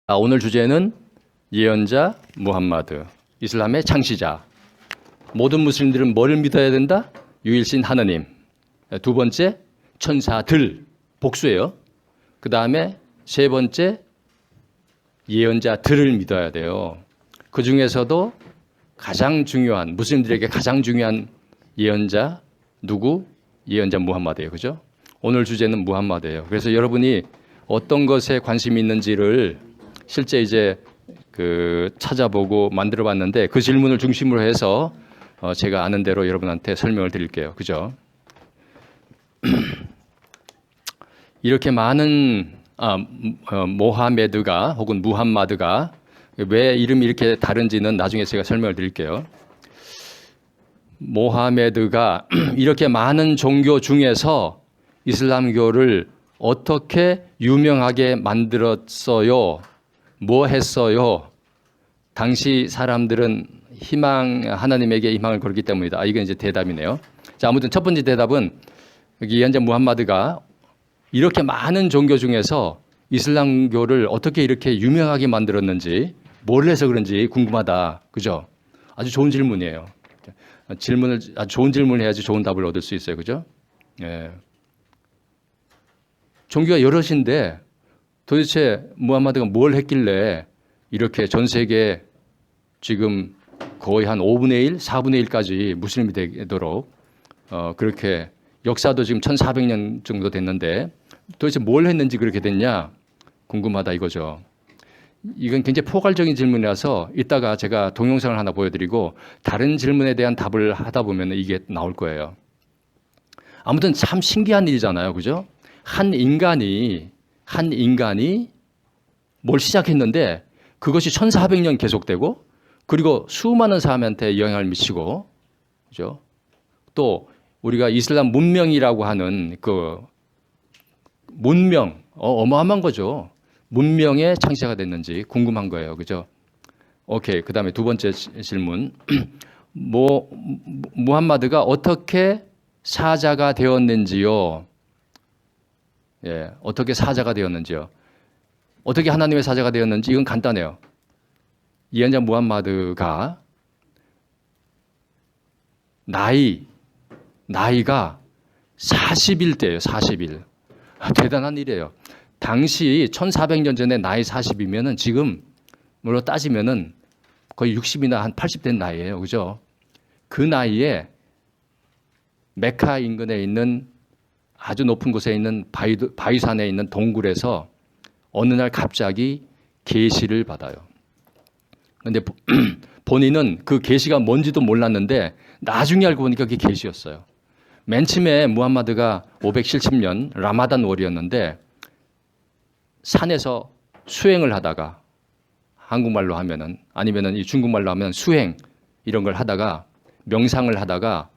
오늘 주제는 예언자 무함마드, 이슬람의 창시자. 모든 무슬림들은 뭐를 믿어야 된다? 유일신 하느님. 두 번째, 천사들, 복수예요. 그 다음에 세 번째, 예언자들을 믿어야 돼요. 그 중에서도 가장 중요한, 무슬림들에게 가장 중요한 예언자 누구? 예언자 무함마드예요. 그죠? 오늘 주제는 무함마드예요. 그래서 여러분이 어떤 것에 관심이 있는지를 실제 이제 찾아보고 만들어 봤는데 그 질문을 중심으로 해서 제가 아는 대로 여러분한테 설명을 드릴게요. 그죠? 이렇게 많은 모하메드가 혹은 무함마드가 왜 이름이 이렇게 다른지는 나중에 제가 설명을 드릴게요. 모하메드가 이렇게 많은 종교 중에서 이슬람교를 어떻게 유명하게 만들었어요? 뭐 했어요? 당시 사람들은 하나님에게 희망을 걸기 때문이다. 이건 이제 대답이네요. 자, 아무튼 첫 번째 대답은 여기 예언자 무함마드가 이렇게 많은 종교 중에서 이슬람교를 어떻게 이렇게 유명하게 만들었는지, 뭘 해서 그런지 궁금하다. 그죠? 아주 좋은 질문이에요. 아주 좋은 질문을 해야지 좋은 답을 얻을 수 있어요. 그죠? 예. 종교가 여럿인데 도대체 무함마드가 뭘 했길래 이렇게 전 세계 지금 거의 한 5분의 1, 4분의 1까지 무슬림이 되도록 그렇게 역사도 지금 1400년 정도 됐는데 도대체 뭘 했는지 그렇게 됐냐 궁금하다 이거죠. 이건 굉장히 포괄적인 질문이라서 이따가 제가 동영상을 하나 보여드리고 다른 질문에 대한 답을 하다 보면 이게 나올 거예요. 아무튼 참 신기한 일이잖아요. 그죠? 한 인간이 뭘 시작했는데 그것이 1400년 계속되고 그리고 수많은 사람한테 영향을 미치고 그죠? 또 우리가 이슬람 문명이라고 하는 그 문명 어마어마한 거죠. 문명의 창시자가 됐는지 궁금한 거예요. 그죠? 오케이. 그다음에 두 번째 질문. 무함마드가 어떻게 사자가 되었는지요? 예, 어떻게 사자가 되었는지요? 어떻게 하나님의 사자가 되었는지 이건 간단해요. 예언자 무함마드가 나이가 40일대예요. 40일. 대단한 일이에요. 당시 1400년 전에 나이 40이면은 지금으로 따지면은 거의 60이나 한 80 된 나이예요. 그죠? 그 나이에 메카 인근에 있는 아주 높은 곳에 있는 바위산에 있는 동굴에서 어느 날 갑자기 계시를 받아요. 그런데 본인은 그 계시가 뭔지도 몰랐는데 나중에 알고 보니까 그게 계시였어요. 맨 처음에 무함마드가 570년 라마단 월이었는데 산에서 수행을 하다가 한국말로 하면은 아니면은 이 중국말로 하면 수행 이런 걸 하다가 명상을 하다가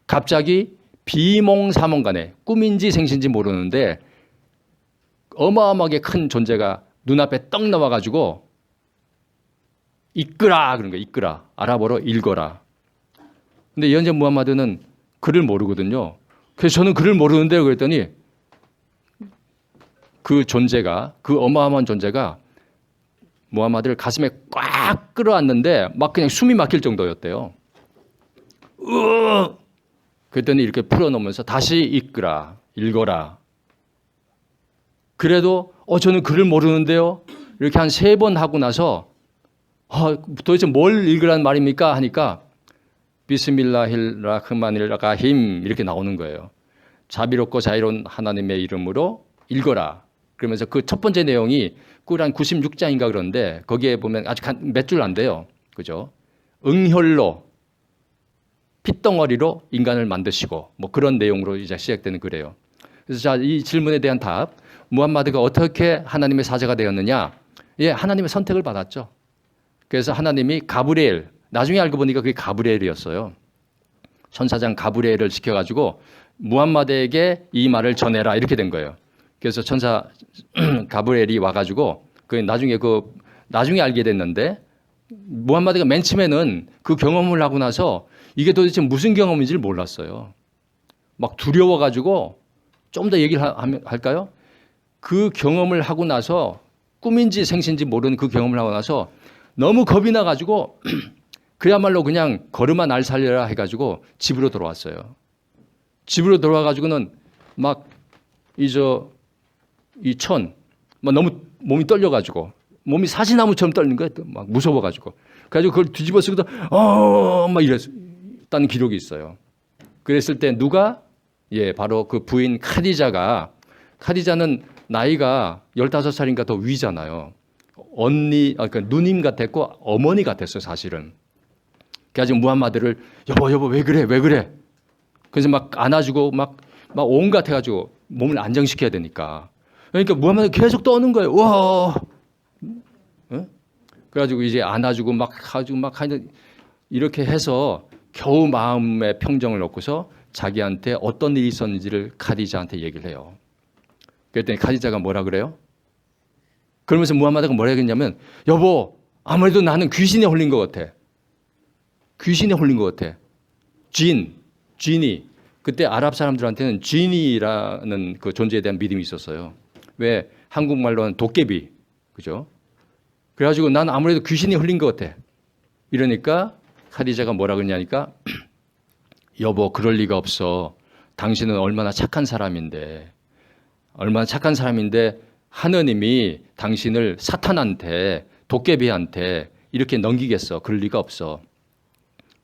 갑자기 비몽사몽간에 꿈인지 생신지 모르는데 어마어마하게 큰 존재가 눈앞에 떡 나와가지고 이끄라 그런 거예요. 이끄라. 아랍어로 읽어라. 근데 예언자 무함마드는 글을 모르거든요. 그래서 저는 글을 모르는데요. 그랬더니 그 어마어마한 존재가 무함마드를 가슴에 꽉 끌어안는데 막 그냥 숨이 막힐 정도였대요. 그랬더니 이렇게 풀어놓으면서 다시 읽어라. 그래도 저는 글을 모르는데요. 이렇게 한 3번 하고 나서 도대체 뭘 읽으라는 말입니까? 하니까 비스밀라힐 라흐만일 라힘 이렇게 나오는 거예요. 자비롭고 자유로운 하나님의 이름으로 읽어라. 그러면서 그 첫 번째 내용이 한 96장인가 그런데 거기에 보면 아직 몇 줄 안 돼요. 그죠? 응혈로 핏덩어리로 인간을 만드시고 뭐 그런 내용으로 이제 시작되는 글이에요. 그래서 자, 이 질문에 대한 답. 무함마드가 어떻게 하나님의 사자가 되었느냐? 예, 하나님의 선택을 받았죠. 그래서 하나님이 가브리엘, 나중에 알고 보니까 그게 가브리엘이었어요. 천사장 가브리엘을 시켜가지고 무함마드에게 이 말을 전해라 이렇게 된 거예요. 그래서 천사 가브리엘이 와가지고 나중에 알게 됐는데 무함마드가 맨 처음에는 그 경험을 하고 나서 이게 도대체 무슨 경험인지를 몰랐어요. 막 두려워가지고 좀 더 얘기를 할까요? 그 경험을 하고 나서 꿈인지 생신지 모르는 그 경험을 하고 나서 너무 겁이 나가지고 그야말로 그냥 걸음아 날 살려라 해가지고 집으로 돌아왔어요. 집으로 돌아와가지고는 막 막 너무 몸이 떨려가지고 몸이 사시나무처럼 떨리는 거예요. 막 무서워가지고. 그래가지고 그걸 뒤집어 쓰고도 막 이랬다는 기록이 있어요. 그랬을 때 누가 바로 그 부인 카디자는 나이가 15살인가 더 위잖아요. 그러니까 누님 같았고 어머니 같았어요, 사실은. 그래가지고 무함마드를 여보 왜 그래? 그래서 막 안아주고 막 온갖 해가지고 몸을 안정시켜야 되니까. 그러니까 무함마드 계속 떠는 거예요. 와, 그래가지고 이제 안아주고 막 하는 이렇게 해서 겨우 마음의 평정을 얻고서 자기한테 어떤 일이 있었는지를 카디자한테 얘기를 해요. 그랬더니 카디자가 뭐라 그래요? 그러면서 무함마드가 뭐라 했냐면 여보, 아무래도 나는 귀신에 홀린 것 같아. 귀신에 홀린 것 같아. 지니. 그때 아랍 사람들한테는 지니라는 그 존재에 대한 믿음이 있었어요. 왜? 한국말로는 도깨비. 그죠? 그래가지고 난 아무래도 귀신이 홀린 것 같아. 이러니까 카디자가 뭐라 그러냐니까 여보, 그럴 리가 없어. 당신은 얼마나 착한 사람인데 하느님이 당신을 사탄한테, 도깨비한테 이렇게 넘기겠어. 그럴 리가 없어.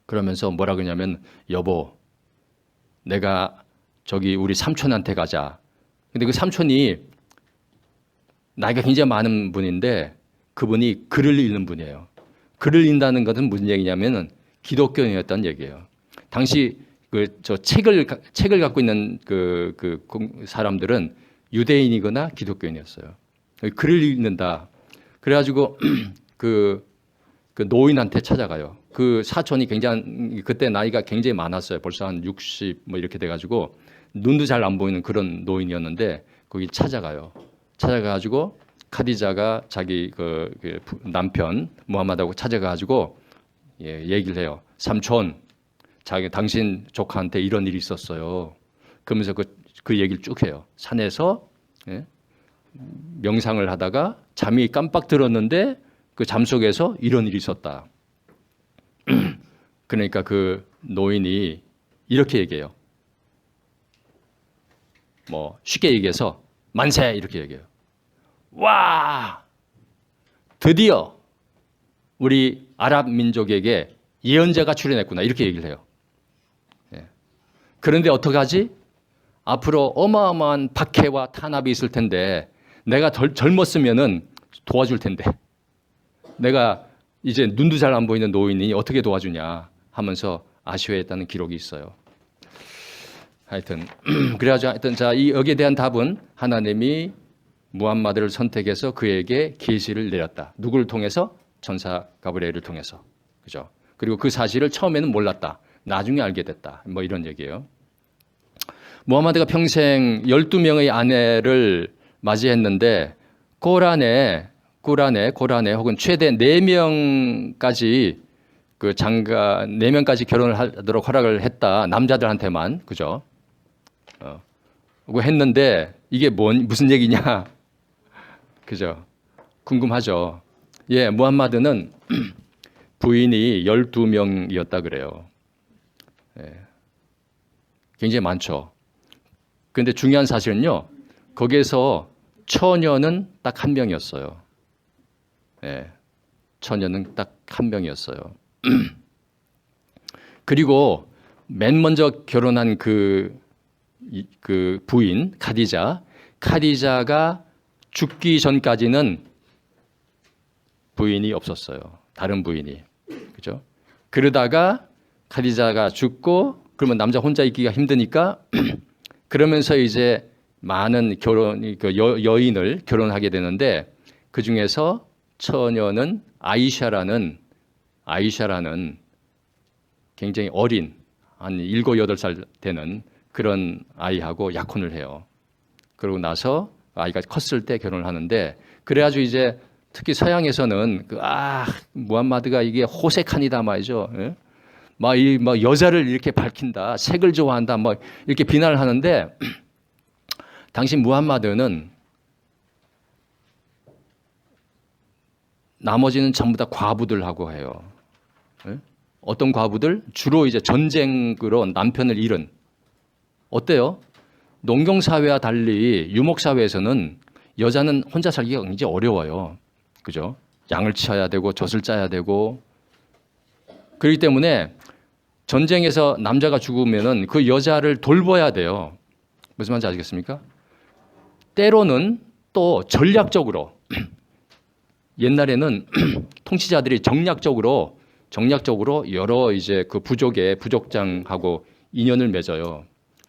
그러면서 뭐라 그러냐면 여보, 내가 저기 우리 삼촌한테 가자. 근데 그 삼촌이 나이가 굉장히 많은 분인데 그분이 글을 읽는 분이에요. 글을 읽는다는 것은 무슨 얘기냐면은 기독교인이었다는 얘기예요. 당시 저 책을 갖고 있는 그 사람들은 유대인이거나 기독교인이었어요. 글을 읽는다. 그래가지고 그 노인한테 찾아가요. 그 사촌이 그때 나이가 굉장히 많았어요. 벌써 한 60 뭐 이렇게 돼가지고 눈도 잘 안 보이는 그런 노인이었는데 거기 찾아가가지고 카디자가 자기 그 남편 무함마드하고 찾아가가지고 얘기를 해요. 삼촌, 당신 조카한테 이런 일이 있었어요. 그러면서 그 얘기를 쭉 해요. 산에서 명상을 하다가 잠이 깜빡 들었는데 그 잠 속에서 이런 일이 있었다. 그러니까 그 노인이 이렇게 얘기해요. 뭐 쉽게 얘기해서 만세 이렇게 얘기해요. 와, 드디어 우리 아랍 민족에게 예언자가 출현했구나 이렇게 얘기를 해요. 그런데 어떡하지? 앞으로 어마어마한 박해와 탄압이 있을 텐데 내가 젊었으면은 도와줄 텐데 내가 이제 눈도 잘 안 보이는 노인이 어떻게 도와주냐 하면서 아쉬워했다는 기록이 있어요. 하여튼 그래가지고 여기에 대한 답은 하나님이 무함마드를 선택해서 그에게 계시를 내렸다. 누구를 통해서? 천사 가브리엘을 통해서. 그죠? 그리고 그 사실을 처음에는 몰랐다. 나중에 알게 됐다. 뭐 이런 얘기예요. 무함마드가 평생 12명의 아내를 맞이했는데 고란에 혹은 최대 4명까지 그 4명까지 결혼을 하도록 허락을 했다. 남자들한테만. 그죠? 했는데 이게 무슨 얘기냐? 그죠? 궁금하죠? 무함마드는 부인이 12명이었다 그래요. 굉장히 많죠. 그런데 중요한 사실은요. 거기에서 처녀는 딱 1명이었어요. 처녀는 딱 1명이었어요. 그리고 맨 먼저 결혼한 그 부인 카디자가 죽기 전까지는 부인이 없었어요. 다른 부인이. 그죠? 그러다가 카디자가 죽고 그러면 남자 혼자 있기가 힘드니까 그러면서 이제 많은 여인을 결혼하게 되는데 그 중에서 처녀는 아이샤라는 굉장히 어린 한 7, 8살 되는 그런 아이하고 약혼을 해요. 그러고 나서 아이가 컸을 때 결혼을 하는데 그래가지고 이제 특히 서양에서는 무함마드가 이게 호색한이다 말이죠. 막 여자를 이렇게 밝힌다, 색을 좋아한다, 막 이렇게 비난을 하는데 당시 무함마드는 나머지는 전부 다 과부들하고 해요. 예? 어떤 과부들? 주로 이제 전쟁으로 남편을 잃은. 어때요? 농경사회와 달리 유목사회에서는 여자는 혼자 살기가 굉장히 어려워요. 그죠? 양을 치어야 되고 젖을 짜야 되고. 그렇기 때문에 전쟁에서 남자가 죽으면은 그 여자를 돌봐야 돼요. 무슨 말인지 아시겠습니까? 때로는 또 전략적으로 옛날에는 통치자들이 정략적으로 여러 이제 그 부족장하고 인연을 맺어요.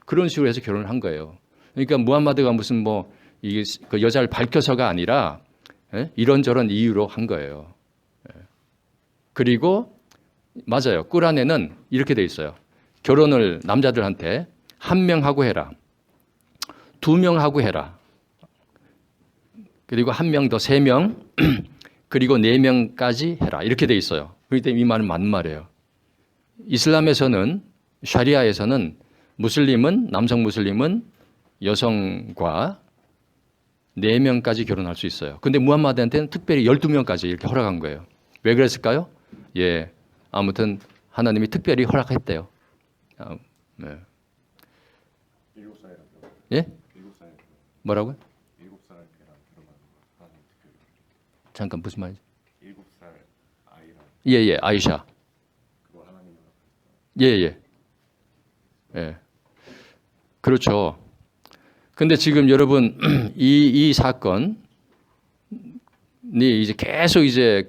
그런 식으로 해서 결혼을 한 거예요. 그러니까 무함마드가 무슨 뭐 이게 그 여자를 밝혀서가 아니라 이런저런 이유로 한 거예요. 그리고 맞아요. 꾸란에는 이렇게 돼 있어요. 결혼을 남자들한테 1명 하고 해라. 2명 하고 해라. 그리고 1명 더 3명, 그리고 4명까지 해라. 이렇게 돼 있어요. 그렇기 때문에 이 말은 맞는 말이에요. 이슬람에서는, 샤리아에서는 남성 무슬림은 여성과 4명까지 결혼할 수 있어요. 근데 무함마드한테는 특별히 12명까지 이렇게 허락한 거예요. 왜 그랬을까요? 예. 아무튼 하나님이 특별히 허락했대요. 네. 예? 뭐라고요? 잠깐 무슨 말이죠? 7살 아이랑. 예, 아이샤. 그거 하나님. 예. 그렇죠. 근데 지금 여러분 이 사건이 이제 계속 이제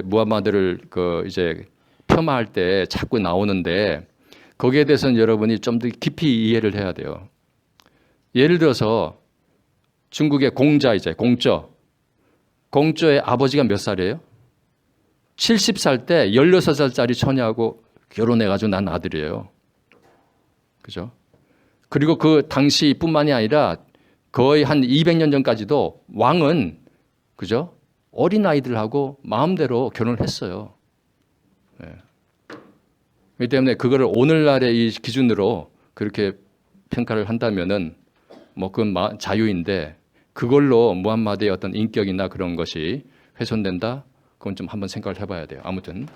무함마드를 이제 폄하할 때 자꾸 나오는데 거기에 대해서는 여러분이 좀 더 깊이 이해를 해야 돼요. 예를 들어서 중국의 공저의 아버지가 몇 살이에요? 70살 때 16살짜리 처녀하고 결혼해가지고 난 아들이에요. 그죠? 그리고 그 당시뿐만이 아니라 거의 한 200년 전까지도 왕은, 그죠? 어린아이들하고 마음대로 결혼을 했어요. 네. 그렇기 때문에 그거를 오늘날의 이 기준으로 그렇게 평가를 한다면은 뭐 그건 자유인데 그걸로 무함마드의 어떤 인격이나 그런 것이 훼손된다? 그건 좀 한번 생각을 해봐야 돼요. 아무튼.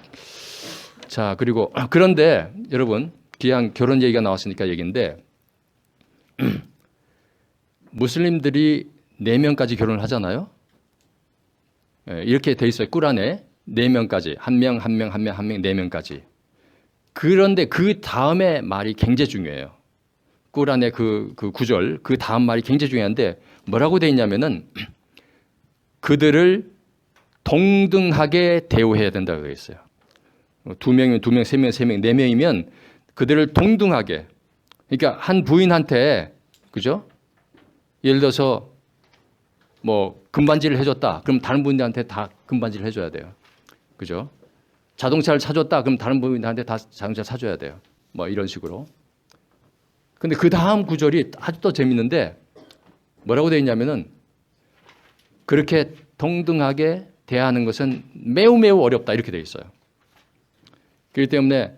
자, 그리고 그런데 여러분, 그냥 결혼 얘기가 나왔으니까 얘기인데 무슬림들이 4명까지 결혼을 하잖아요. 이렇게 돼 있어요. 꾸란에 4명까지. 1명, 4명까지. 그런데 그 다음에 말이 굉장히 중요해요. 꾸란의 그 구절, 그 다음 말이 굉장히 중요한데 뭐라고 돼 있냐면은 그들을 동등하게 대우해야 된다고 되어 있어요. 2명이면 2명, 3명, 3명, 4명이면 그들을 동등하게. 그러니까 한 부인한테, 그죠? 예를 들어서 뭐 금반지를 해줬다. 그럼 다른 부인한테 다 금반지를 해줘야 돼요. 그죠? 자동차를 사줬다. 그럼 다른 부인한테 다 자동차 사줘야 돼요. 뭐 이런 식으로. 근데 그 다음 구절이 아주 또 재밌는데 뭐라고 되어 있냐면은 그렇게 동등하게 대하는 것은 매우 어렵다. 이렇게 되어 있어요. 그렇기 때문에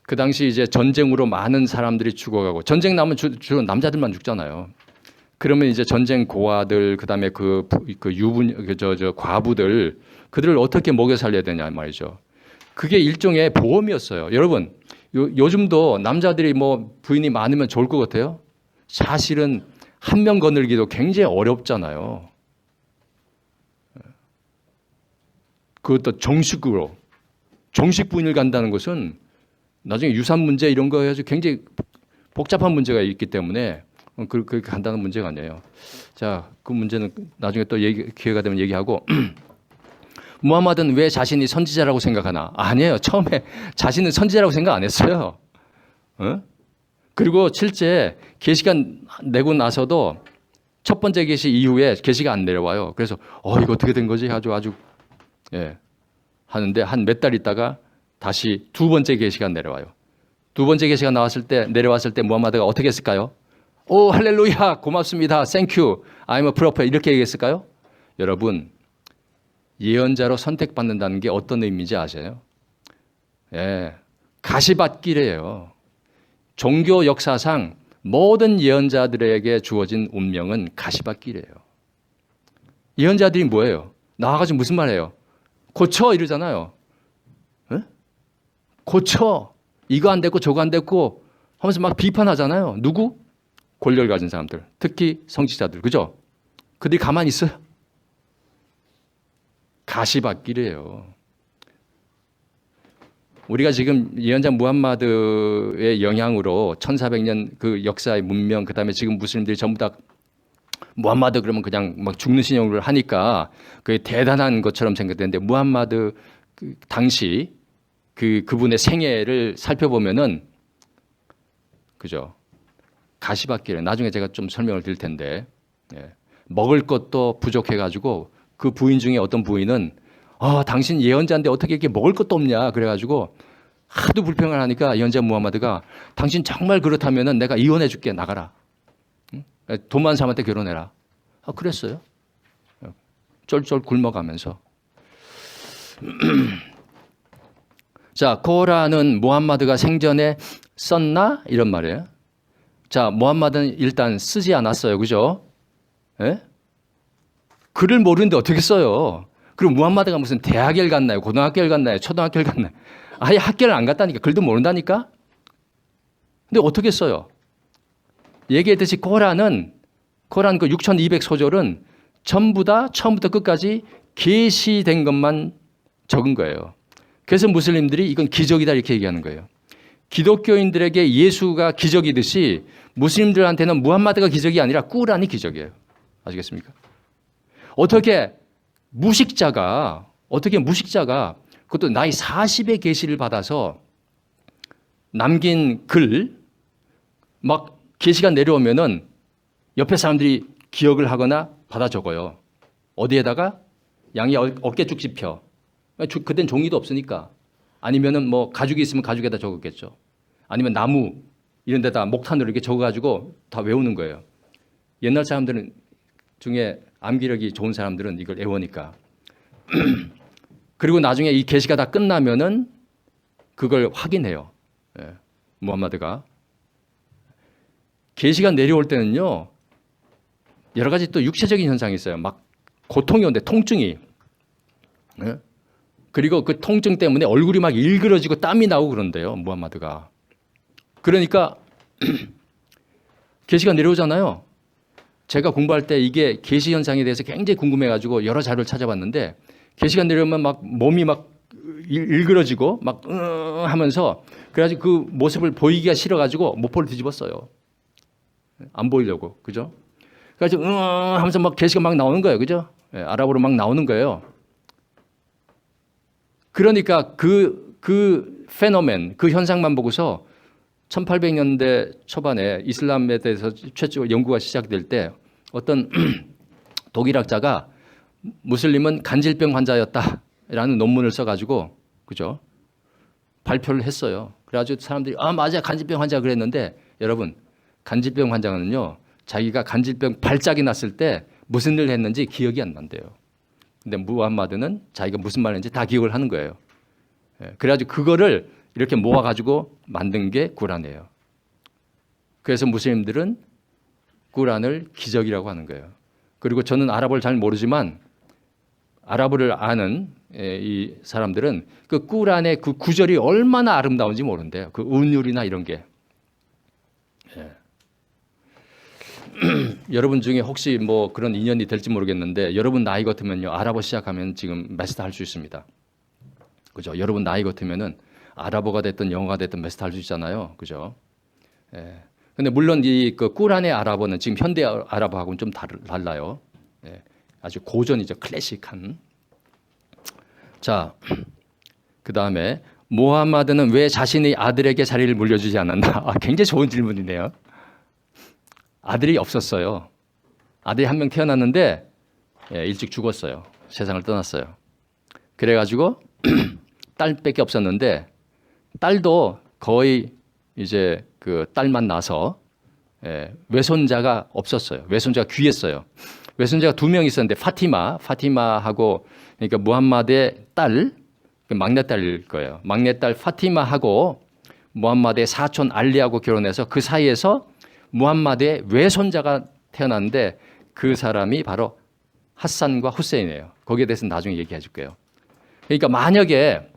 그 당시 이제 전쟁으로 많은 사람들이 죽어가고 전쟁 나면 주로 남자들만 죽잖아요. 그러면 이제 전쟁 고아들 그다음에 과부들 그들을 어떻게 먹여 살려야 되냐 말이죠. 그게 일종의 보험이었어요. 여러분 요즘도 남자들이 뭐 부인이 많으면 좋을 것 같아요. 사실은 1명 거느리기도 굉장히 어렵잖아요. 그것도 정식으로 정식 부인을 간다는 것은 나중에 유산 문제 이런 거 해서 굉장히 복잡한 문제가 있기 때문에 그렇게 간단한 문제가 아니에요. 자, 그 문제는 나중에 또 기회가 되면 얘기하고 무함마드는 왜 자신이 선지자라고 생각하나? 아니에요. 처음에 자신은 선지자라고 생각 안 했어요. 그리고 실제 계시가 내고 나서도 첫 번째 계시 이후에 계시가 안 내려와요. 그래서 이거 어떻게 된 거지? 아주 하는데 한 몇 달 있다가 다시 2번째 계시가 내려와요. 2번째 계시가 내려왔을 때 무함마드가 어떻게 했을까요? 오 할렐루야 고맙습니다. 땡큐 I'm a prophet 이렇게 얘기했을까요? 여러분 예언자로 선택받는다는 게 어떤 의미인지 아세요? 가시밭길이에요. 종교 역사상 모든 예언자들에게 주어진 운명은 가시밭길이에요. 예언자들이 뭐예요? 나와가지고 무슨 말해요? 고쳐 이러잖아요. 에? 고쳐. 이거 안 됐고 저거 안 됐고 하면서 막 비판하잖아요. 누구? 권력을 가진 사람들. 특히 성직자들. 그죠? 그들이 가만히 있어요? 가시밭길이에요. 우리가 지금 예언자 무함마드의 영향으로 1400년 그 역사의 문명, 그 다음에 지금 무슬림들이 전부 다 무함마드 그러면 그냥 막 죽는 신용을 하니까 그게 대단한 것처럼 생각되는데 무함마드 그 당시 그분의 생애를 살펴보면은 그죠? 가시밭길에 나중에 제가 좀 설명을 드릴 텐데 예. 먹을 것도 부족해가지고 그 부인 중에 어떤 부인은 당신 예언자인데 어떻게 이렇게 먹을 것도 없냐 그래가지고 하도 불평을 하니까 예언자 무함마드가 당신 정말 그렇다면은 내가 이혼해 줄게 나가라. 응? 돈 많은 사람한테 결혼해라. 그랬어요. 쫄쫄 굶어가면서. 자, 코란은 무함마드가 생전에 썼나? 이런 말이에요. 자, 무함마드는 일단 쓰지 않았어요. 그죠? 예? 글을 모르는데 어떻게 써요? 그리고 무함마드가 무슨 대학을 갔나요? 고등학교를 갔나요? 초등학교를 갔나요? 아예 학교를 안 갔다니까. 글도 모른다니까? 근데 어떻게 써요? 얘기했듯이 코란 그 6200소절은 전부 다 처음부터 끝까지 계시된 것만 적은 거예요. 그래서 무슬림들이 이건 기적이다 이렇게 얘기하는 거예요. 기독교인들에게 예수가 기적이듯이 무슬림들한테는 무함마드가 기적이 아니라 꾸란이 기적이에요. 아시겠습니까? 어떻게 무식자가 그것도 나이 40의 계시를 받아서 남긴 글 막 계시가 내려오면은 옆에 사람들이 기억을 하거나 받아 적어요. 어디에다가? 양이 어깨쭉 짚혀. 그땐 종이도 없으니까. 아니면은 뭐 가죽이 있으면 가죽에다 적었겠죠. 아니면 나무 이런 데다 목탄으로 이렇게 적어가지고 다 외우는 거예요. 옛날 사람들은 중에 암기력이 좋은 사람들은 이걸 외우니까. 그리고 나중에 이 계시가 다 끝나면은 그걸 확인해요. 예, 무함마드가. 계시가 내려올 때는요. 여러 가지 또 육체적인 현상이 있어요. 막 고통이 오는데 통증이. 예? 그리고 그 통증 때문에 얼굴이 막 일그러지고 땀이 나고 그런대요. 무함마드가. 그러니까 계시가 내려오잖아요. 제가 공부할 때 이게 계시 현상에 대해서 굉장히 궁금해가지고 여러 자료를 찾아봤는데 계시가 내려오면 막 몸이 막 일그러지고 막 하면서 그래가지고 그 모습을 보이기가 싫어가지고 모포를 뒤집었어요. 안 보이려고. 그죠? 그래가지고 하면서 막 계시가 막 나오는 거예요. 그죠? 예, 아랍어로 막 나오는 거예요. 그러니까 그 페노멘, 그 현상만 보고서 1800년대 초반에 이슬람에 대해서 최초 연구가 시작될 때 어떤 독일학자가 무슬림은 간질병 환자였다라는 논문을 써가지고 그죠? 발표를 했어요. 그래가지고 사람들이 맞아 간질병 환자 그랬는데 여러분 간질병 환자는요 자기가 간질병 발작이 났을 때 무슨 일을 했는지 기억이 안 난대요. 근데 무함마드는 자기가 무슨 말 했는지 다 기억을 하는 거예요. 그래가지고 그거를 이렇게 모아가지고 만든 게 꾸란이에요. 그래서 무슬림들은 꾸란을 기적이라고 하는 거예요. 그리고 저는 아랍어를 잘 모르지만 아랍어를 아는 이 사람들은 그 꾸란의 그 구절이 얼마나 아름다운지 모른대요. 그 운율이나 이런 게. 여러분 중에 혹시 뭐 그런 인연이 될지 모르겠는데 여러분 나이 같으면요 아랍어 시작하면 지금 메스터 할 수 있습니다. 그죠? 여러분 나이 같으면은 아랍어가 됐든 영어가 됐든 메스터 할 수 있잖아요. 그죠? 예. 근데 물론 이 그 꾸란의 아랍어는 지금 현대 아랍어하고는 좀 달라요. 예. 아주 고전이죠. 클래식한. 자, 그 다음에 무함마드는 왜 자신의 아들에게 자리를 물려주지 않았나? 굉장히 좋은 질문이네요. 아들이 없었어요. 아들이 한 명 태어났는데 일찍 죽었어요. 세상을 떠났어요. 그래가지고 딸밖에 없었는데 딸도 거의 이제 그 딸만 나서 외손자가 없었어요. 외손자가 귀했어요. 외손자가 2명 있었는데 파티마하고 그러니까 무함마드의 딸, 막내딸일 거예요. 막내딸 파티마하고 무함마드의 사촌 알리하고 결혼해서 그 사이에서 무함마드의 외손자가 태어났는데 그 사람이 바로 하산과 후세인이에요. 거기에 대해서는 나중에 얘기해 줄게요. 그러니까 만약에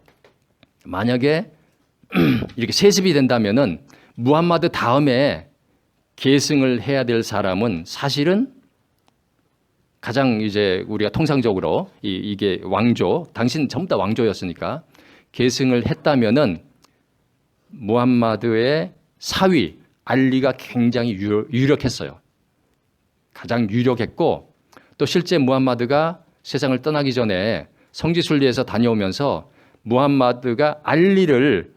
이렇게 세습이 된다면은 무함마드 다음에 계승을 해야 될 사람은 사실은 가장 이제 우리가 통상적으로 이게 왕조, 당신 전부 다 왕조였으니까 계승을 했다면은 무함마드의 사위 알리가 굉장히 유력했어요. 가장 유력했고 또 실제 무함마드가 세상을 떠나기 전에 성지순례에서 다녀오면서 무함마드가 알리를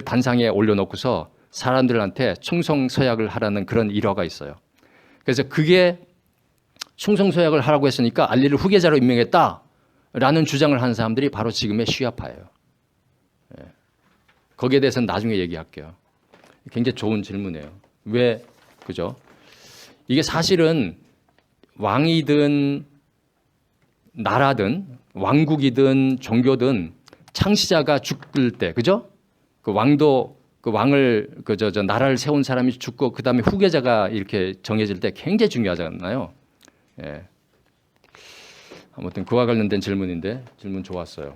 단상에 올려놓고서 사람들한테 충성서약을 하라는 그런 일화가 있어요. 그래서 그게 충성서약을 하라고 했으니까 알리를 후계자로 임명했다라는 주장을 하는 사람들이 바로 지금의 시아파예요. 거기에 대해서는 나중에 얘기할게요. 굉장히 좋은 질문이에요. 왜 그죠? 이게 사실은 왕이든 나라든 왕국이든 종교든 창시자가 죽을 때 그죠? 그 왕을 나라를 세운 사람이 죽고 그 다음에 후계자가 이렇게 정해질 때 굉장히 중요하잖아요. 예. 아무튼 그와 관련된 질문인데 질문 좋았어요.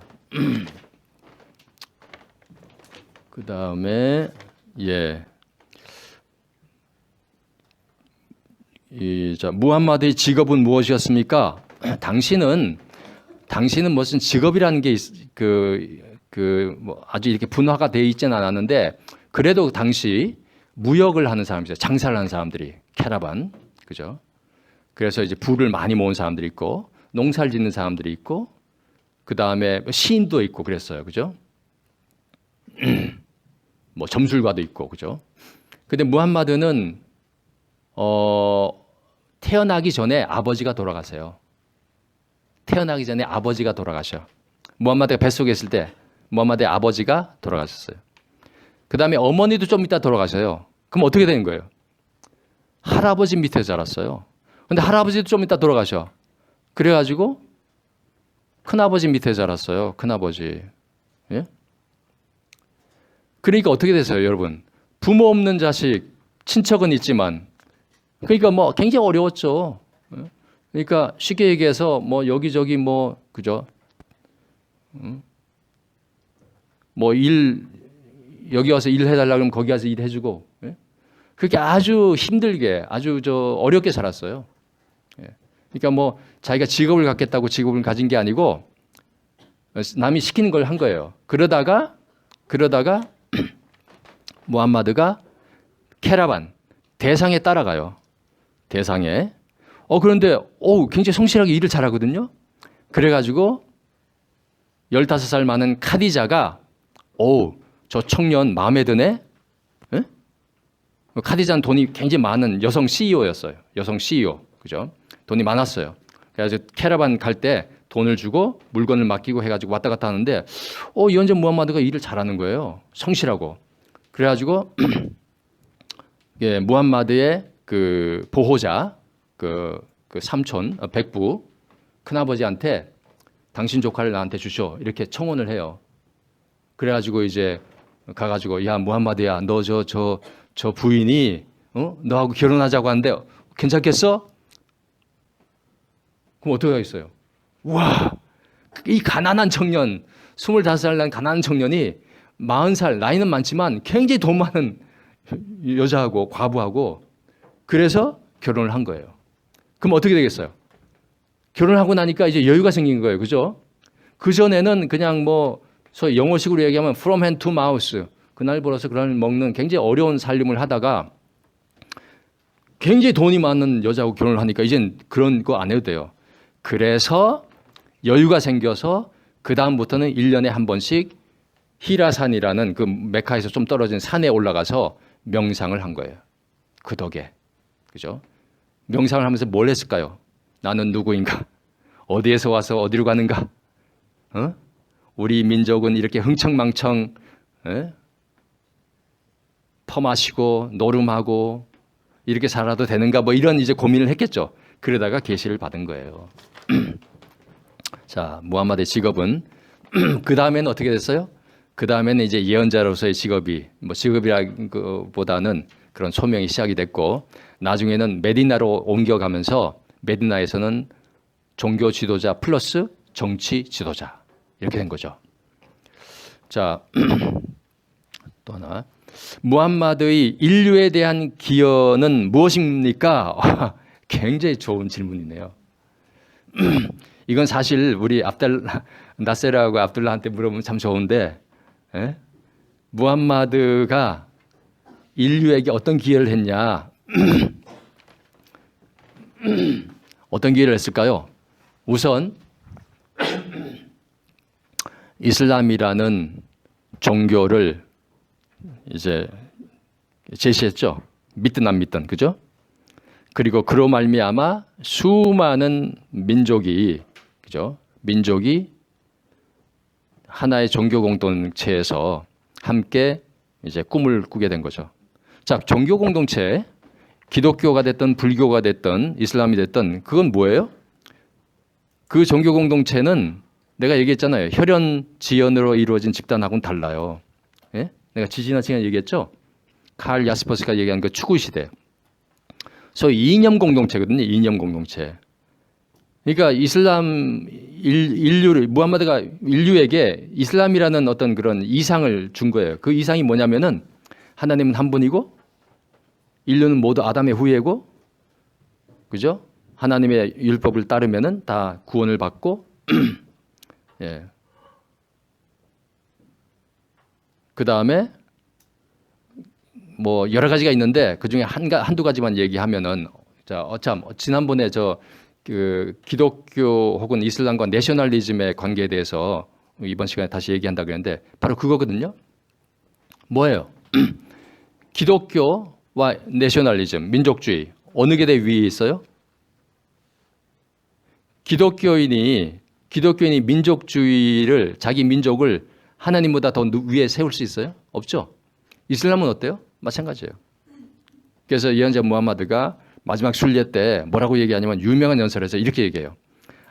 그 다음에 무함마드의 직업은 무엇이었습니까? 당신은 무슨 직업이라는 게 뭐 아주 이렇게 분화가 돼 있지는 않았는데 그래도 당시 무역을 하는 사람이죠. 장사를 하는 사람들이 캐러반 그죠? 그래서 이제 부를 많이 모은 사람들이 있고 농사를 짓는 사람들이 있고 그 다음에 시인도 있고 그랬어요. 그죠? 뭐 점술가도 있고 그죠? 근데 무함마드는 태어나기 전에 아버지가 돌아가세요. 태어나기 전에 아버지가 돌아가셔. 무함마드가 뱃속에 있을 때 무함마드의 아버지가 돌아가셨어요. 그 다음에 어머니도 좀 이따 돌아가셔요. 그럼 어떻게 되는 거예요? 할아버지 밑에 자랐어요. 근데 할아버지도 좀 이따 돌아가셔. 그래가지고 큰아버지 밑에 자랐어요. 큰아버지. 예? 그러니까 어떻게 됐어요, 여러분? 부모 없는 자식, 친척은 있지만, 그러니까 뭐 굉장히 어려웠죠. 그러니까 쉽게 얘기해서 뭐 여기저기 뭐 그죠? 뭐 여기 와서 일해달라 그러면 거기 와서 일해주고, 그렇게 아주 힘들게, 아주 어렵게 살았어요. 그러니까 뭐 자기가 직업을 갖겠다고 직업을 가진 게 아니고 남이 시키는 걸 한 거예요. 그러다가 무함마드가 캐러반 대상에 따라가요. 대상에. 그런데 굉장히 성실하게 일을 잘하거든요. 그래가지고 15살 많은 카디자가 저 청년 마음에 드네. 에? 카디자는 돈이 굉장히 많은 여성 CEO였어요. 여성 CEO. 그죠? 돈이 많았어요. 그래서 캐러반 갈 때 돈을 주고 물건을 맡기고 해가지고 왔다 갔다 하는데 이 언제 무함마드가 일을 잘하는 거예요. 성실하고. 그래가지고 무함마드의 그 보호자 그 삼촌 백부 큰아버지한테 당신 조카를 나한테 주셔 이렇게 청혼을 해요. 그래가지고 이제 가가지고 야 무함마드야 너 저 부인이 너하고 결혼하자고 하는데 괜찮겠어? 그럼 어떻게 하겠어요? 와, 이 가난한 청년 25살 난 가난한 청년이 40살 나이는 많지만 굉장히 돈 많은 여자하고 과부하고 그래서 결혼을 한 거예요. 그럼 어떻게 되겠어요? 결혼하고 나니까 이제 여유가 생긴 거예요. 그죠? 그전에는 그냥 뭐 소위 영어식으로 얘기하면 from hand to mouth 그날 벌어서 그날 먹는 굉장히 어려운 살림을 하다가 굉장히 돈이 많은 여자하고 결혼을 하니까 이젠 그런 거 안 해도 돼요. 그래서 여유가 생겨서 그 다음부터는 1년에 한 번씩 히라산이라는 그 메카에서 좀 떨어진 산에 올라가서 명상을 한 거예요. 그 덕에. 그죠? 명상을 하면서 뭘 했을까요? 나는 누구인가? 어디에서 와서 어디로 가는가? 우리 민족은 이렇게 흥청망청 퍼마시고 노름하고 이렇게 살아도 되는가? 뭐 이런 이제 고민을 했겠죠. 그러다가 계시를 받은 거예요. 자, 무함마드의 직업은 그 다음에는 어떻게 됐어요? 그 다음에는 이제 예언자로서의 직업이 뭐 직업이라기보다는 그런 소명이 시작이 됐고 나중에는 메디나로 옮겨가면서 메디나에서는 종교 지도자 플러스 정치 지도자 이렇게 된 거죠. 자, 또 하나. 무함마드의 인류에 대한 기여는 무엇입니까? 굉장히 좋은 질문이네요. 이건 사실 우리 나세르하고 압둘라한테 물어보면 참 좋은데, 예? 무함마드가 인류에게 어떤 기여를 했냐? 어떤 기여를 했을까요? 우선 이슬람이라는 종교를 이제 제시했죠. 믿든 안 믿든, 그죠? 그리고 그로 말미암아 수많은 민족이, 그죠? 민족이 하나의 종교 공동체에서 함께 이제 꿈을 꾸게 된 거죠. 자, 종교 공동체, 기독교가 됐든 불교가 됐든 이슬람이 됐든 그건 뭐예요? 그 종교 공동체는 내가 얘기했잖아요. 혈연 지연으로 이루어진 집단하고는 달라요. 예? 내가 지지난 시간에 얘기했죠. 칼 야스퍼스가 얘기한 그 추구 시대. 소위 이념 공동체거든요. 이념 공동체. 그러니까 무함마드가 인류에게 이슬람이라는 어떤 그런 이상을 준 거예요. 그 이상이 뭐냐면은 하나님은 한 분이고 인류는 모두 아담의 후예고, 그죠? 하나님의 율법을 따르면은 다 구원을 받고, 예. 그 다음에 뭐 여러 가지가 있는데 그 중에 한두 가지만 얘기하면은, 자, 지난번에 그 기독교 혹은 이슬람과 내셔널리즘의 관계에 대해서 이번 시간에 다시 얘기한다 그랬는데 바로 그거거든요. 뭐예요? 기독교와 내셔널리즘, 민족주의 어느 게 더 위에 있어요? 기독교인이 민족주의를, 자기 민족을 하나님보다 더 위에 세울 수 있어요? 없죠. 이슬람은 어때요? 마찬가지예요. 그래서 예언자 무함마드가 마지막 순례 때 뭐라고 얘기하냐면 유명한 연설에서 이렇게 얘기해요.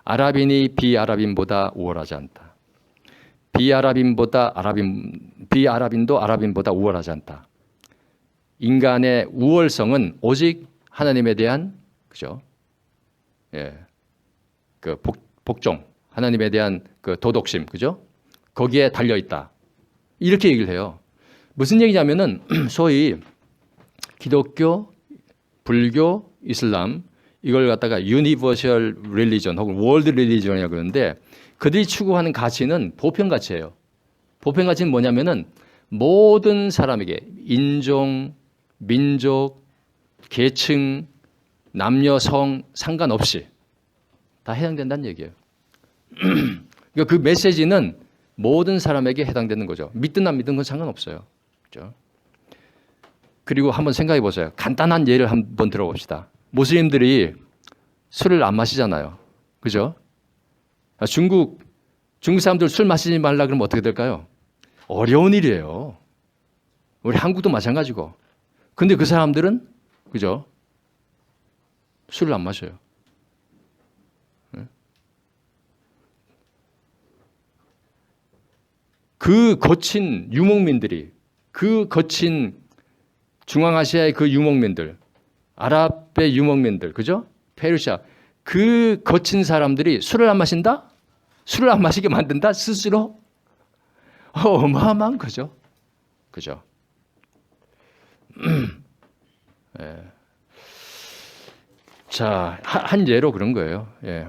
아랍인이 비아랍인보다 우월하지 않다. 비아랍인도 아랍인보다 우월하지 않다. 인간의 우월성은 오직 하나님에 대한, 그죠? 예. 그 복종, 하나님에 대한 그 도덕심, 그죠? 거기에 달려 있다. 이렇게 얘기를 해요. 무슨 얘기냐면은 소위 기독교, 불교, 이슬람 이걸 갖다가 유니버셜 릴리전 혹은 월드 릴리전이라고 그러는데 그들이 추구하는 가치는 보편 가치예요. 보편 가치는 뭐냐면은 모든 사람에게 인종, 민족, 계층, 남녀, 성 상관없이 다 해당된다는 얘기예요. 그러니까 그 메시지는 모든 사람에게 해당되는 거죠. 믿든 안 믿든 건 상관없어요. 그렇죠? 그리고 한번 생각해 보세요. 간단한 예를 한번 들어봅시다. 무슬림들이 술을 안 마시잖아요. 그죠? 중국 사람들 술 마시지 말라 그러면 어떻게 될까요? 어려운 일이에요. 우리 한국도 마찬가지고. 근데 그 사람들은, 그죠? 술을 안 마셔요. 그 거친 유목민들이, 그 거친 중앙아시아의 그 유목민들, 아랍의 유목민들, 그죠? 페르시아, 그 거친 사람들이 술을 안 마신다? 술을 안 마시게 만든다? 스스로? 어마어마한 거죠. 그죠? 예. 자, 한 예로 그런 거예요. 예.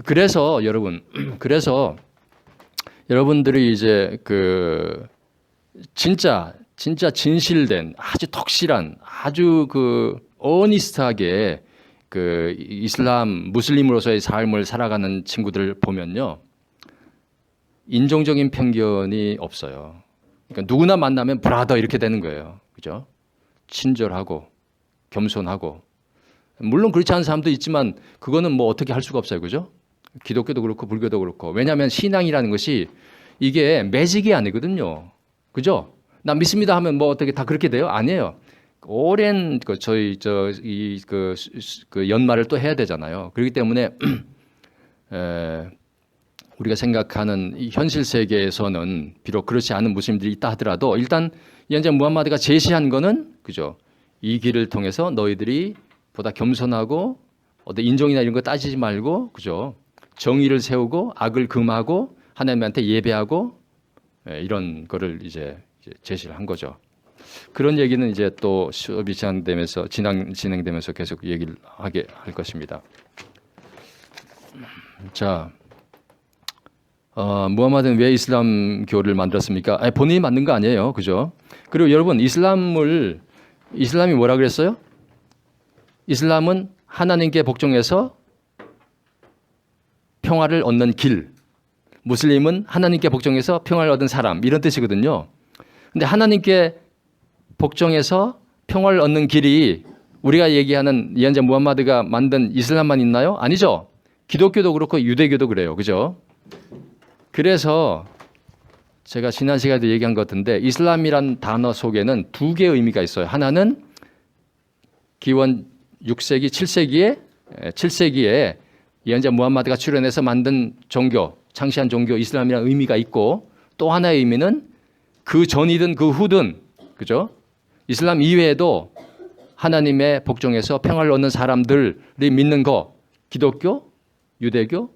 그래서 여러분들이 이제 그 진짜 진실된 아주 덕실한 아주 그 어니스트하게 그 무슬림으로서의 삶을 살아가는 친구들 보면요. 인종적인 편견이 없어요. 그러니까 누구나 만나면 브라더 이렇게 되는 거예요. 그죠? 친절하고 겸손하고. 물론 그렇지 않은 사람도 있지만 그거는 뭐 어떻게 할 수가 없어요. 그죠? 기독교도 그렇고 불교도 그렇고. 왜냐하면 신앙이라는 것이 이게 매직이 아니거든요. 그죠? 나 믿습니다 하면 뭐 어떻게 다 그렇게 돼요? 아니에요. 오랜 그 연말을 또 해야 되잖아요. 그렇기 때문에 우리가 생각하는 이 현실 세계에서는 비록 그렇지 않은 무슬림들이 있다 하더라도 일단 현재 무함마드가 제시한 거는, 그죠? 이 길을 통해서 너희들이 보다 겸손하고 어떤 인종이나 이런 거 따지지 말고, 그죠? 정의를 세우고 악을 금하고 하나님한테 예배하고 이런 거를 이제 제시를 한 거죠. 그런 얘기는 이제 또 수업이 진행되면서 계속 얘기를 하게 할 것입니다. 자, 무함마드는 왜 이슬람교를 만들었습니까? 본인이 만든 거 아니에요, 그죠? 그리고 여러분 이슬람이 뭐라 그랬어요? 이슬람은 하나님께 복종해서 평화를 얻는 길. 무슬림은 하나님께 복종해서 평화를 얻은 사람 이런 뜻이거든요. 근데 하나님께 복종해서 평화를 얻는 길이 우리가 얘기하는 예언자 무함마드가 만든 이슬람만 있나요? 아니죠. 기독교도 그렇고 유대교도 그래요. 그죠? 그래서 제가 지난 시간에도 얘기한 것 같은데 이슬람이란 단어 속에는 두 개의 의미가 있어요. 하나는 기원 6세기, 7세기에 예언자 무함마드가 출현해서 만든 종교, 창시한 종교 이슬람이라는 의미가 있고 또 하나의 의미는 그 전이든 그 후든 그죠? 이슬람 이외에도 하나님의 복종에서 평화를 얻는 사람들이 믿는 거 기독교, 유대교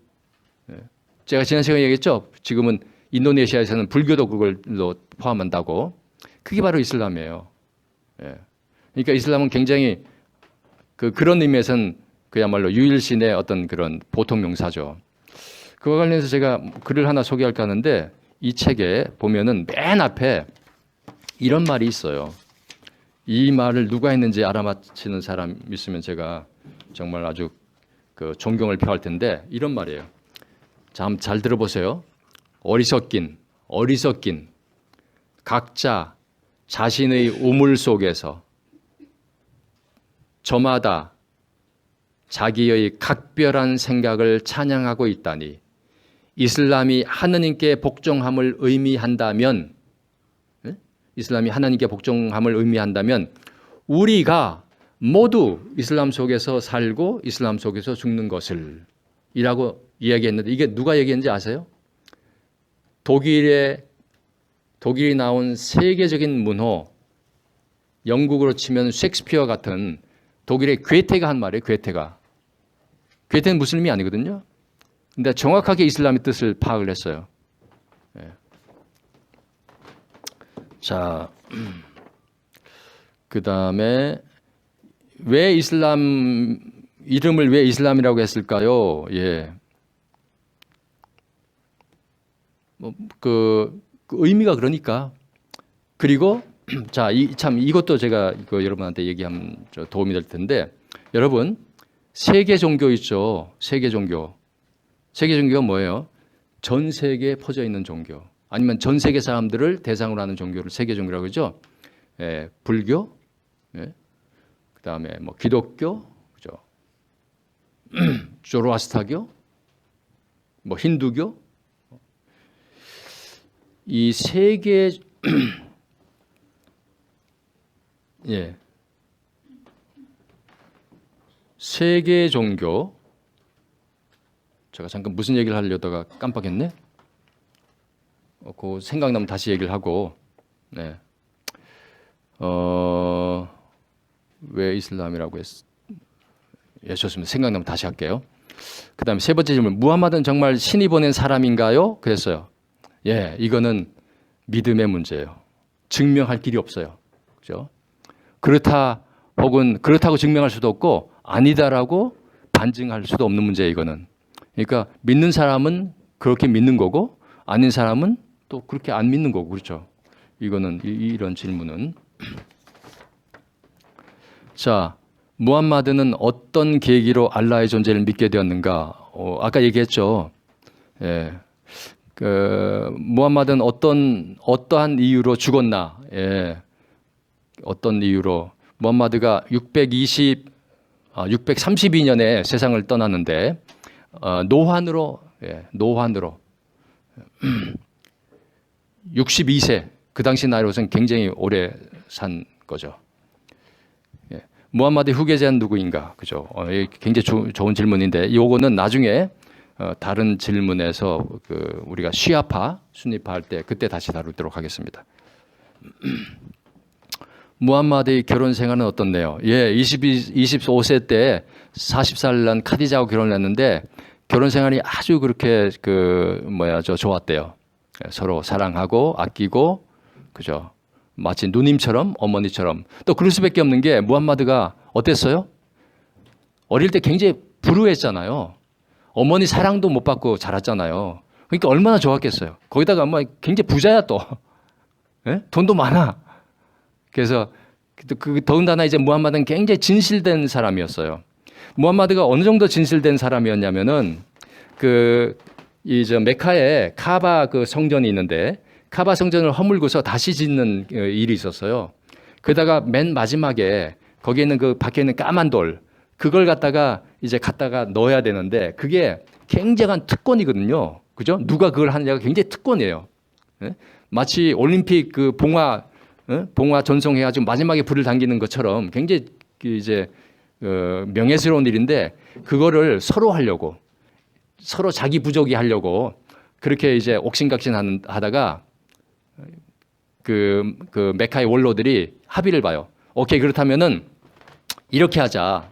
제가 지난 시간에 얘기했죠. 지금은 인도네시아에서는 불교도 그걸로 포함한다고. 그게 바로 이슬람이에요. 그러니까 이슬람은 굉장히 그런 의미에서는 그야말로 유일신의 어떤 그런 보통 명사죠. 그와 관련해서 제가 글을 하나 소개할까 하는데 이 책에 보면은 맨 앞에 이런 말이 있어요. 이 말을 누가 했는지 알아맞히는 사람 있으면 제가 정말 아주 존경을 표할 텐데 이런 말이에요. 참 잘 들어보세요. 어리석긴 각자 자신의 우물 속에서 저마다 자기의 각별한 생각을 찬양하고 있다니 이슬람이 하느님께 복종함을 의미한다면 우리가 모두 이슬람 속에서 살고 이슬람 속에서 죽는 것을 이라고 이야기했는데 이게 누가 얘기했는지 아세요? 독일이 나온 세계적인 문호 영국으로 치면 셰익스피어 같은 독일의 괴테가 한 말이에요. 괴테는 무슬림이 아니거든요. 근데 정확하게 이슬람의 뜻을 파악을 했어요. 자, 그 다음에 이름을 왜 이슬람이라고 했을까요? 그 의미가 그러니까. 그리고 자, 이것도 제가 여러분한테 얘기하면 도움이 될 텐데 여러분 세계 종교 있죠. 세계 종교가 뭐예요? 전 세계에 퍼져 있는 종교. 아니면 전 세계 사람들을 대상으로 하는 종교를 세계 종교라고 그러죠. 불교, 그다음에 뭐 기독교, 그죠? 조로아스타교, 뭐 힌두교. 이 세계 세계 종교. 제가 잠깐 무슨 얘기를 하려다가 깜빡했네. 그 생각나면 다시 얘기를 하고. 왜 이슬람이라고 좋습니다. 생각나면 다시 할게요. 그 다음에 세 번째 질문. 무함마드는 정말 신이 보낸 사람인가요? 그랬어요. 이거는 믿음의 문제예요. 증명할 길이 없어요. 그죠? 그렇다고 증명할 수도 없고 아니다라고 반증할 수도 없는 문제예요. 이거는. 그러니까 믿는 사람은 그렇게 믿는 거고 아닌 사람은 또 그렇게 안 믿는 거고 그렇죠. 이거는 이런 질문은 자, 무함마드는 어떤 계기로 알라의 존재를 믿게 되었는가? 아까 얘기했죠. 무함마드는 어떠한 이유로 죽었나? 어떤 이유로? 무함마드가 632년에 세상을 떠났는데 노환으로 62세 그 당시 나이로서는 굉장히 오래 산 거죠. 무함마드의 후계자는 누구인가? 그죠? 굉장히 좋은 질문인데 요거는 나중에 다른 질문에서 우리가 시아파, 순니파 할 때 그때 다시 다루도록 하겠습니다. 무함마드의 결혼 생활은 어떻네요? 25세 때 40살 난 카디자하고 결혼을 했는데 결혼 생활이 아주 그렇게 좋았대요. 서로 사랑하고 아끼고 그죠. 마치 누님처럼 어머니처럼. 또 그럴 수밖에 없는 게 무함마드가 어땠어요? 어릴 때 굉장히 불우했잖아요. 어머니 사랑도 못 받고 자랐잖아요. 그러니까 얼마나 좋았겠어요. 거기다가 굉장히 부자야 또. 예? 돈도 많아. 그래서 더군다나 이제 무함마드는 굉장히 진실된 사람이었어요. 무함마드가 어느 정도 진실된 사람이었냐면은 메카에 카바 그 성전이 있는데 카바 성전을 허물고서 다시 짓는 일이 있었어요. 그러다가 맨 마지막에 거기에 있는 그 밖에 있는 까만 돌 그걸 갖다가 넣어야 되는데 그게 굉장한 특권이거든요. 그죠? 누가 그걸 하느냐가 굉장히 특권이에요. 예? 마치 올림픽 그 봉화 전송해가지고 마지막에 불을 당기는 것처럼 굉장히 명예스러운 일인데 그거를 서로 하려고 서로 자기 부족이 하려고 그렇게 이제 옥신각신 하다가 그 메카의 원로들이 합의를 봐요. 오케이, 그렇다면은 이렇게 하자.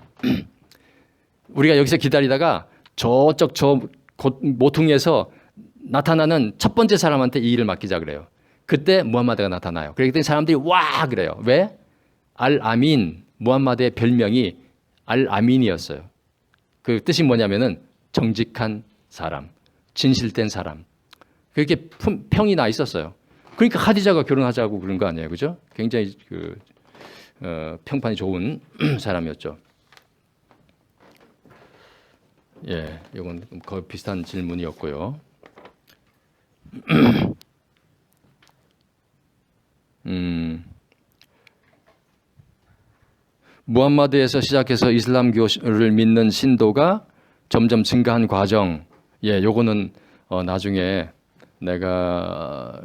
우리가 여기서 기다리다가 저쪽 모퉁이에서 나타나는 첫 번째 사람한테 이 일을 맡기자 그래요. 그때 무함마드가 나타나요. 그랬더니 사람들이 와 그래요. 왜? 알-아민, 무함마드의 별명이 알-아민이었어요. 그 뜻이 뭐냐면은 정직한 사람, 진실된 사람. 그렇게 평이 나 있었어요. 그러니까 카디자가 결혼하자고 그런 거 아니에요, 그죠? 굉장히 평판이 좋은 사람이었죠. 예, 이건 거의 비슷한 질문이었고요. 무함마드에서 시작해서 이슬람교를 믿는 신도가 점점 증가한 과정. 예, 요거는 나중에 내가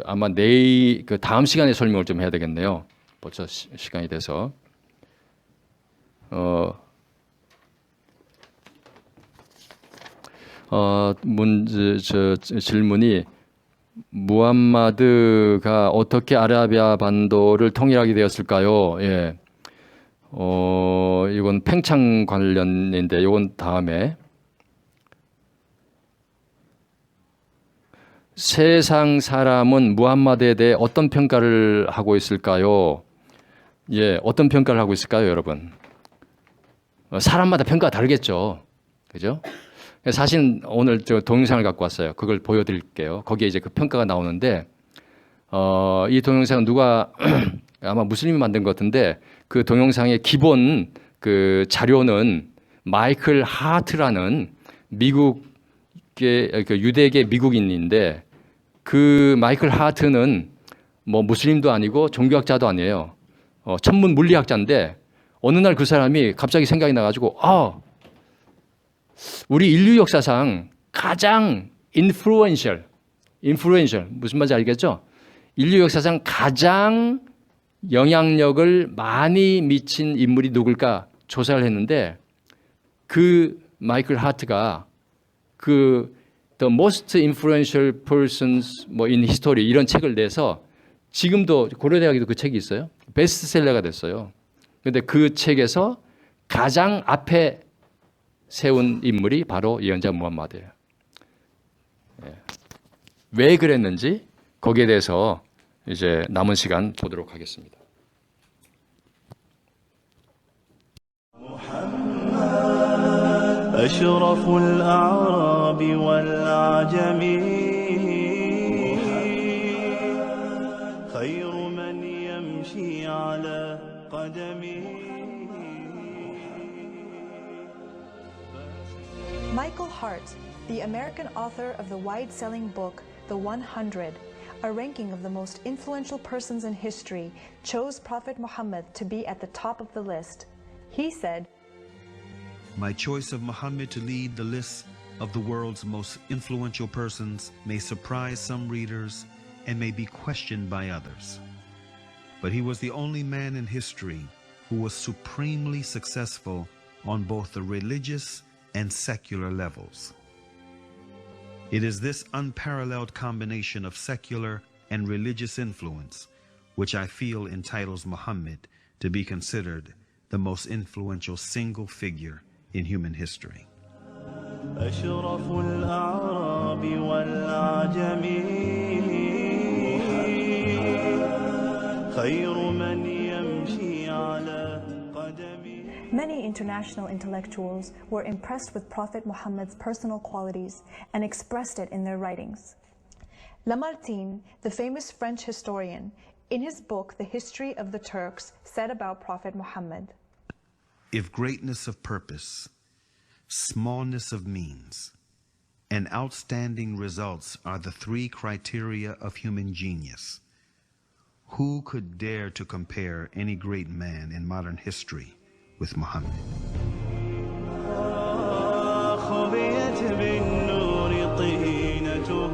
아마 내일 다음 시간에 설명을 좀 해야 되겠네요. 벌써 시간이 돼서. 질문이 무함마드가 어떻게 아라비아 반도를 통일하게 되었을까요? 예. 이건 팽창 관련인데 이건 다음에. 세상 사람은 무함마드에 대해 어떤 평가를 하고 있을까요? 예, 어떤 평가를 하고 있을까요, 여러분? 사람마다 평가가 다르겠죠. 그죠? 사실 오늘 저 동영상을 갖고 왔어요. 그걸 보여드릴게요. 거기에 이제 그 평가가 나오는데, 이 동영상은 누가 아마 무슬림이 만든 것 같은데, 그 동영상의 기본 그 자료는 마이클 하트라는 미국의 유대계 미국인인데, 그 마이클 하트는 뭐 무슬림도 아니고 종교학자도 아니에요. 천문 물리학자인데 어느 날 그 사람이 갑자기 생각이 나가지고 우리 인류 역사상 가장 influential 무슨 말인지 알겠죠? 인류 역사상 가장 영향력을 많이 미친 인물이 누굴까 조사를 했는데 그 마이클 하트가 The Most Influential Persons in History 이런 책을 내서 지금도 고려대학에도 그 책이 있어요. 베스트셀러가 됐어요. 그런데 그 책에서 가장 앞에 세운 인물이 바로 예언자 무함마드예요. 왜 그랬는지 거기에 대해서 이제 남은 시간 보도록 하겠습니다. أشرف الأعراب والأعجم خير من يمشي على قدمه. Michael Hart, the American author of the wide-selling book The 100, a ranking of the most influential persons in history, chose Prophet Muhammad to be at the top of the list. He said, My choice of Muhammad to lead the list of the world's most influential persons may surprise some readers and may be questioned by others. But he was the only man in history who was supremely successful on both the religious and secular levels. It is this unparalleled combination of secular and religious influence which I feel entitles Muhammad to be considered the most influential single figure in human history. أشرف الأعراب والعجم خير من يمشي على قدمه. Many international intellectuals were impressed with Prophet Muhammad's personal qualities and expressed it in their writings. Lamartine, the famous French historian, in his book The History of the Turks, said about Prophet Muhammad, If greatness of purpose, smallness of means, and outstanding results are the three criteria of human genius, who could dare to compare any great man in modern history with Muhammad? خبيت بالنور طينته.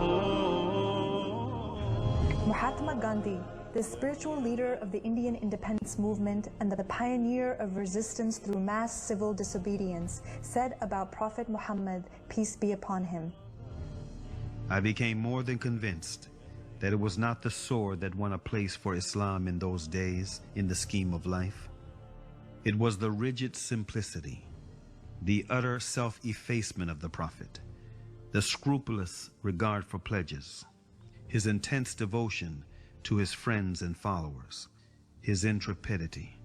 Mahatma Gandhi, the spiritual leader of the Indian independence movement and the pioneer of resistance through mass civil disobedience, said about Prophet Muhammad, peace be upon him, I became more than convinced that it was not the sword that won a place for Islam in those days in the scheme of life. It was the rigid simplicity, the utter self-effacement of the Prophet, the scrupulous regard for pledges, his intense devotion to his friends and followers, his intrepidity,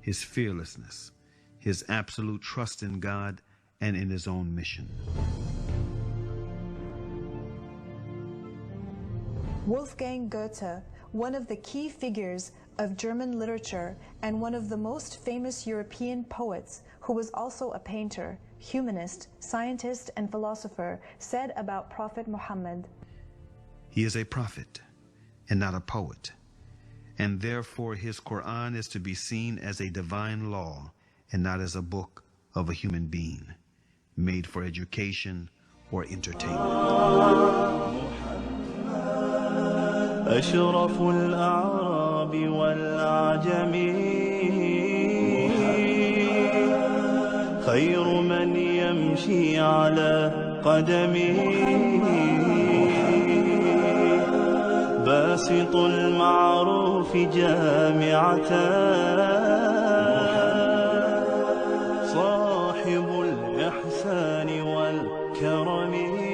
his fearlessness, his absolute trust in God and in his own mission. Wolfgang Goethe, one of the key figures of German literature and one of the most famous European poets, who was also a painter, humanist, scientist, and philosopher, said about Prophet Muhammad, He is a prophet and not a poet, and therefore his Quran is to be seen as a divine law and not as a book of a human being, made for education or entertainment. أشرف الأعراب والعجم خير من يمشي على قدمه باسط المعروف جامعة صاحب الإحسان والكرم